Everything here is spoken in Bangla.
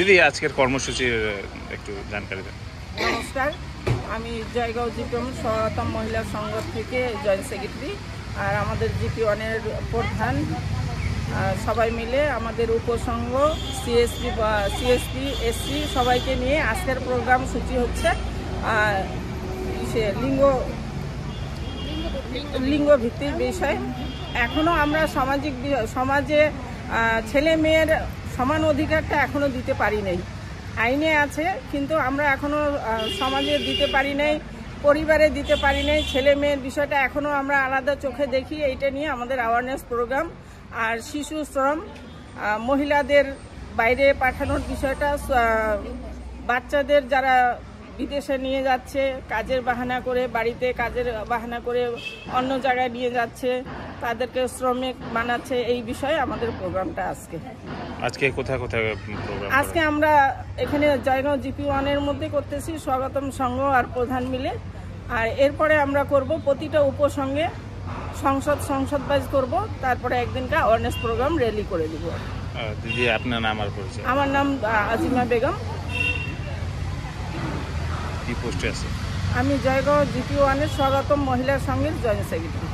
দিদি আজকের কর্মসূচির একটু জানকারি দেন। নমস্কার, আমি জয়গাঁও জিপি সনাতন মহিলা সংঘ থেকে জয়েন্ট সেক্রেটারি আর আমাদের জিপি ওয়ানের প্রধান সবাই মিলে আমাদের উপসংঘ সিএসপি এসসি সবাইকে নিয়ে আজকের প্রোগ্রাম সূচি হচ্ছে লিঙ্গ ভিত্তিক বিষয়। এখনও আমরা সমাজে ছেলে মেয়ের সমান অধিকারটা এখনও দিতে পারি নাই। আইনে আছে কিন্তু আমরা এখনও সমাজে দিতে পারি নাই, পরিবারে দিতে পারি নাই। ছেলে মেয়ের বিষয়টা এখনও আমরা আলাদা চোখে দেখি। এইটা নিয়ে আমাদের অ্যাওয়ারনেস প্রোগ্রাম। আর শিশু শ্রম, মহিলাদের বাইরে পাঠানোর বিষয়টা, বাচ্চাদের যারা বিদেশে নিয়ে যাচ্ছে কাজের বাহানা করে, বাড়িতে কাজের বাহানা করে অন্য জায়গায় নিয়ে যাচ্ছে, তাদেরকে শ্রমিক বানাচ্ছে, এই বিষয়ে আমাদের প্রোগ্রামটা আজকে কোথায় প্রোগ্রাম? আজকে আমরা এখানে জয়গাঁও জিপি ওয়ানের মধ্যে করতেছি, স্বাগতম সংঘ আর প্রধান মিলে। আর এরপরে আমরা করব প্রতিটা উপসংঘে সংসদ বাইজ করব, তারপরে একদিনটা অ্যাওয়ারনেস প্রোগ্রাম র্যালি করে দিব। দিদি আপনার নাম আর পরিচয়? আমার নাম আজিমা বেগম। কি পোস্টে আছে? আমি জয়গাঁও জিপি ওয়ানের স্বাগতম মহিলা সংঘের জয়েন্ট সেক্রেটারি।